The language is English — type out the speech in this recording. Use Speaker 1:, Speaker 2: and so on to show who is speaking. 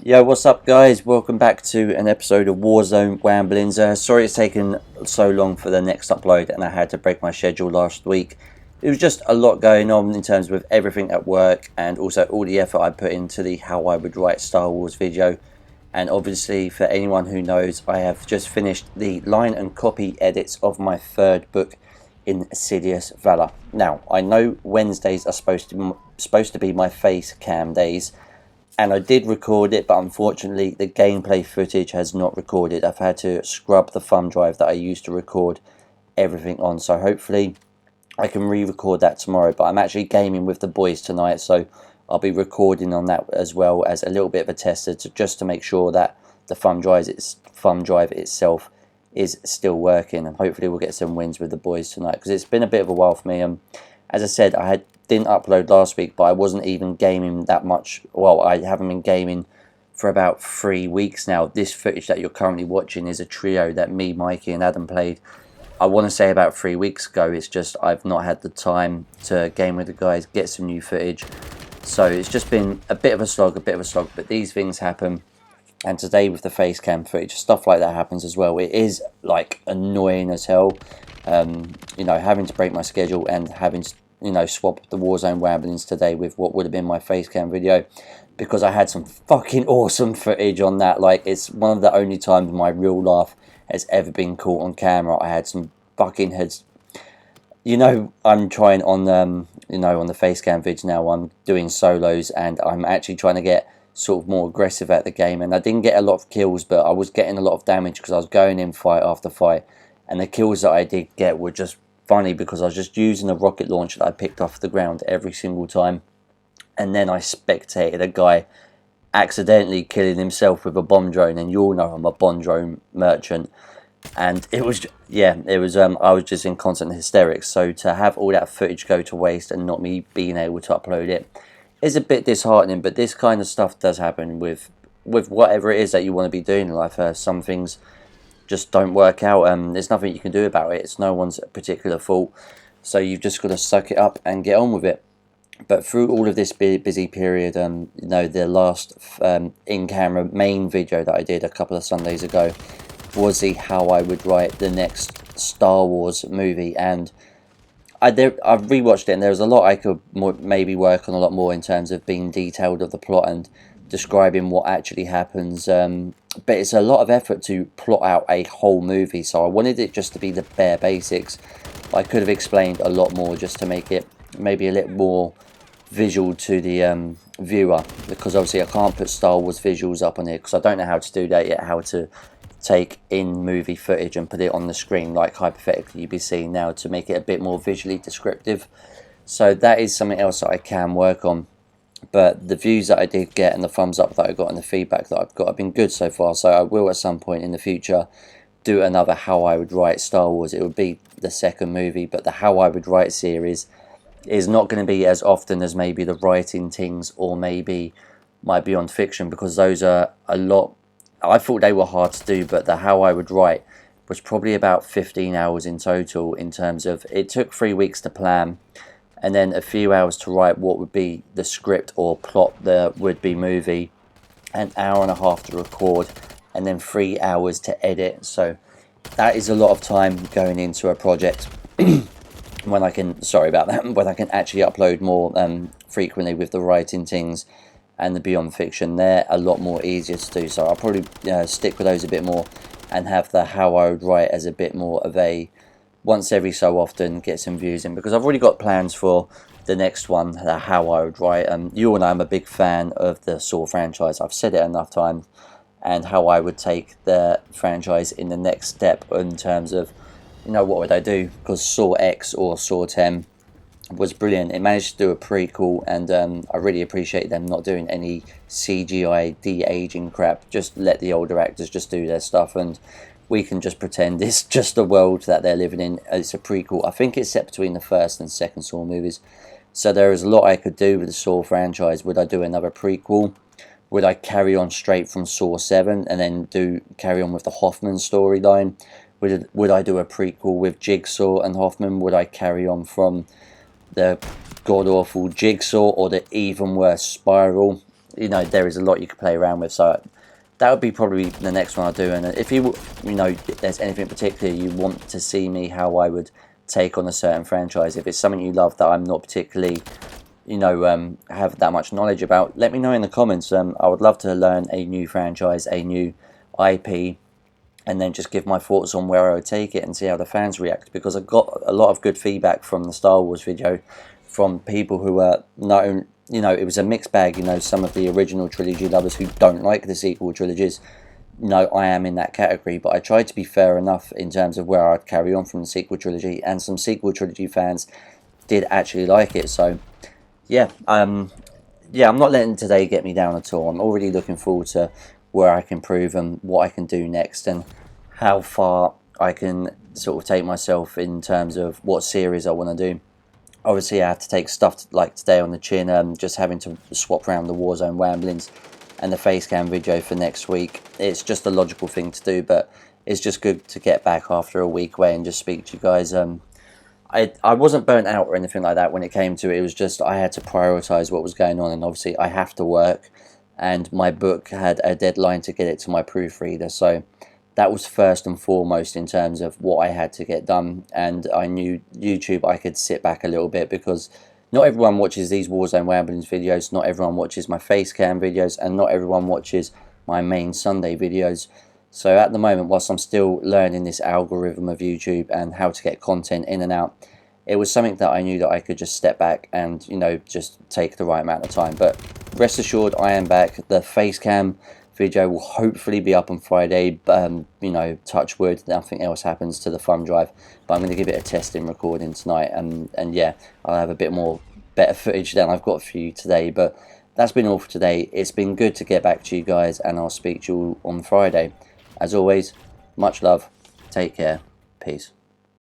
Speaker 1: Yo, what's up, guys? Welcome back to an episode of Warzone Wamblings. Sorry it's taken so long for the next upload, and I had to break my schedule last week. It was just a lot going on in terms of everything at work, and also all the effort I put into the How I Would Write Star Wars video. And obviously, for anyone who knows, I have just finished the line and copy edits of my third book in Sidious Valor. Now, I know Wednesdays are supposed to be my face cam days, and I did record it, but unfortunately the gameplay footage has not recorded. I've had to scrub the thumb drive that I used to record everything on, so hopefully I can re-record that tomorrow. But I'm actually gaming with the boys tonight, so I'll be recording on that as well as a little bit of a tester just to make sure that the thumb drive itself is still working, and hopefully we'll get some wins with the boys tonight, because it's been a bit of a while for me. As I said, didn't upload last week, but I wasn't even gaming that much. Well, I haven't been gaming for about 3 weeks now. This footage that you're currently watching is a trio that me, Mikey and Adam played, I want to say, about 3 weeks ago. It's just I've not had the time to game with the guys, get some new footage. So it's just been a bit of a slog, but these things happen. And today with the face cam footage, stuff like that happens as well. It is like annoying as hell, having to break my schedule and having to, swap the Warzone Wamblings today with what would have been my face cam video, because I had some fucking awesome footage on that. Like, it's one of the only times my real laugh has ever been caught on camera. I had some fucking heads. I'm trying on on the face cam vids now. I'm doing solos, and I'm actually trying to get sort of more aggressive at the game, and I didn't get a lot of kills, but I was getting a lot of damage because I was going in fight after fight, and the kills that I did get were just funny because I was just using a rocket launcher that I picked off the ground every single time, and then I spectated a guy accidentally killing himself with a bomb drone, and you all know I'm a bomb drone merchant, and it was I was just in constant hysterics. So to have all that footage go to waste and not me being able to upload it is a bit disheartening. But this kind of stuff does happen with whatever it is that you want to be doing in life. Some things just don't work out, and there's nothing you can do about it. It's no one's particular fault, so you've just got to suck it up and get on with it. But through all of this busy period, the last in-camera main video that I did a couple of Sundays ago was the How I Would Write the Next Star Wars movie, and I've rewatched it, and there was a lot I could maybe work on a lot more in terms of being detailed of the plot and describing what actually happens. But it's a lot of effort to plot out a whole movie, so I wanted it just to be the bare basics. I could have explained a lot more just to make it maybe a little more visual to the viewer, because obviously I can't put Star Wars visuals up on here because I don't know how to do that yet, how to take in movie footage and put it on the screen like hypothetically you'd be seeing now, to make it a bit more visually descriptive. So that is something else that I can work on. But the views that I did get and the thumbs up that I got and the feedback that I've got have been good so far. So I will at some point in the future do another How I Would Write Star Wars. It would be the second movie, but the How I Would Write series is not going to be as often as maybe the Writing Things or maybe my Beyond Fiction, because those are a lot. I thought they were hard to do, but the How I Would Write was probably about 15 hours in total, in terms of it took 3 weeks to plan, and then a few hours to write what would be the script or plot the would-be movie, an hour and a half to record, and then 3 hours to edit. So that is a lot of time going into a project when I can actually upload more frequently with the Writing Things and the Beyond Fiction. They're a lot more easier to do, so I'll probably stick with those a bit more and have the How I Would Write as a bit more of a once every so often get some views in, because I've already got plans for the next one, the How I Would Write. You all know I'm a big fan of the Saw franchise. I've said it enough times, and how I would take the franchise in the next step in terms of, what would I do? Because Saw X or Saw 10 was brilliant. It managed to do a prequel, and I really appreciate them not doing any CGI de-aging crap. Just let the older actors just do their stuff, and we can just pretend it's just the world that they're living in. It's a prequel. I think it's set between the first and second Saw movies, so there is a lot I could do with the Saw franchise. Would I do another prequel? Would I carry on straight from Saw 7 and then carry on with the Hoffman storyline? Would I do a prequel with Jigsaw and Hoffman? Would I carry on from the god-awful Jigsaw or the even worse Spiral? there is a lot you could play around with. So that would be probably the next one I'll do. And if there's anything particular you want to see me, how I would take on a certain franchise, if it's something you love that I'm not particularly have that much knowledge about, let me know in the comments. I would love to learn a new franchise, a new IP, and then just give my thoughts on where I would take it and see how the fans react, because I got a lot of good feedback from the Star Wars video from people who are not, it was a mixed bag. Some of the original trilogy lovers who don't like the sequel trilogies. I am in that category, but I tried to be fair enough in terms of where I'd carry on from the sequel trilogy, and some sequel trilogy fans did actually like it. So yeah, I'm not letting today get me down at all. I'm already looking forward to where I can improve and what I can do next, and how far I can sort of take myself in terms of what series I want to do. Obviously, I had to take stuff like today on the chin, just having to swap around the Warzone Wamblings and the Facecam video for next week. It's just a logical thing to do, but it's just good to get back after a week away and just speak to you guys. I wasn't burnt out or anything like that when it came to it. It was just I had to prioritise what was going on, and obviously I have to work, and my book had a deadline to get it to my proofreader, so that was first and foremost in terms of what I had to get done. And I knew YouTube, I could sit back a little bit, because not everyone watches these Warzone Wamblings videos, not everyone watches my Facecam videos, and not everyone watches my main Sunday videos. So at the moment, whilst I'm still learning this algorithm of YouTube and how to get content in and out, it was something that I knew that I could just step back and, just take the right amount of time. But rest assured, I am back. The Facecam video will hopefully be up on Friday. Touch wood, nothing else happens to the thumb drive. But I'm going to give it a testing recording tonight. And yeah, I'll have a bit more better footage than I've got for you today. But that's been all for today. It's been good to get back to you guys, and I'll speak to you all on Friday. As always, much love, take care, peace.